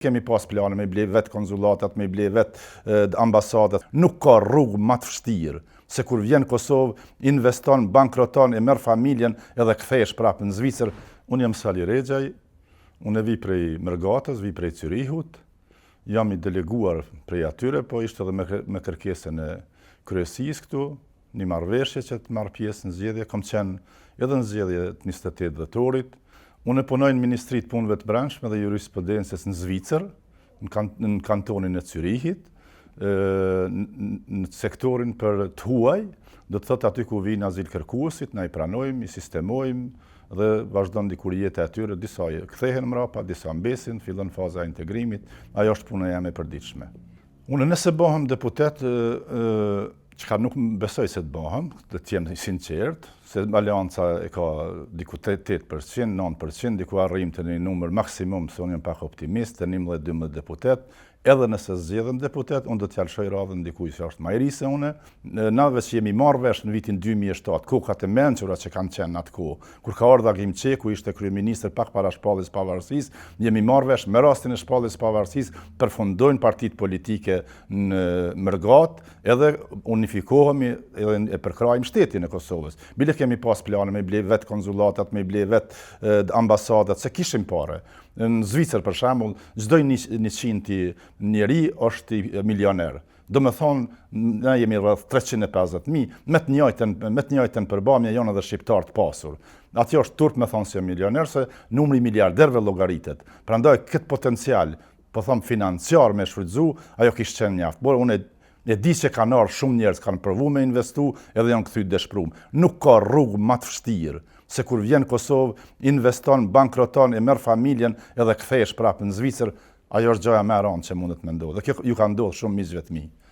Kemi pas plane me ble vetë konzulatat, me ble vetë ambasadat. Nuk ka rrugë më të vështirë se kur vjen Kosovë, investon, bankroton, e merr familjen edhe kthehesh prapë në Zvicër. Unë jam Sali Rexhaj, unë vi prej Mërgatës, vi prej Zyrihut, jam i deleguar prej atyre, po ishte edhe me kërkesën e kryesisë këtu, një marrëveshje që të marr pjesë në zgjedhje, kam qenë edhe në zgjedhje të 28 dhjetorit. Unë punoj në Ministri të Punëve të Brendshme dhe Jurisprudencës në Zvicër, në kantonin e Zyrihit, në sektorin për të huaj, do të thotë aty ku vinë azil kërkuesit, na i pranojmë, i sistemojmë dhe vazhdon dikur jeta e tyre, disa kthehen mrapa, disa mbesin, fillon faza e integrimit, ajo është puna jam e përditshme. Unë nëse bëhem deputet, çka nuk besoj se të bëhem, të jem sinqert, se Alianca e ka diku 8%, 9%, diku arrim të një numër maksimum, se unë jam pak optimist, të 11-12 deputet, edhe nëse zgjedhem deputet, unë do t'ja lëshoj radhën dikuj që është majri se une. Nave që jemi marrë vesh në vitin 2007, kokat e mençura që kanë qenë atë kohë, kur ka ardha Agim Qeku, ishte kryeministër pak para shpalljes pavarësisë, jemi marrë vesh me rastin e shpalljes pavarësisë, përfundojnë partitë politike në Mërgat, edhe unifikohemi edhe e përkrajmë shtetin e Kosovës. Bile kemi pas plane me ble vetë konzulatat, me ble vetë ambasadat, se kishim pare. Në Zvicër, për shembull, çdo 100 njeri është milioner. Do me thonë, ne jemi rreth 350.000, me të njëjtën përbamje janë edhe shqiptar të pasur. Atjo është turp me thonë se milioner, se numri miliarderve llogaritet. Prandaj këtë potencial, po them financiar me shfrytzu, ajo kishte qenë mjaft. Por unë e di që kanë ardhur shumë njerëz kanë provuar me investu edhe janë kthyr dëshpërum. Nuk ka rrugë më të vështirë se kur vjen Kosovë, investon, bankroton, e merr familjen edhe kthehesh prapë në Zvicër, ajo është gjëja më e rëndë që mundet me ndodhë. Dhe kjo ju ka ndodhur shumë miqve të mi.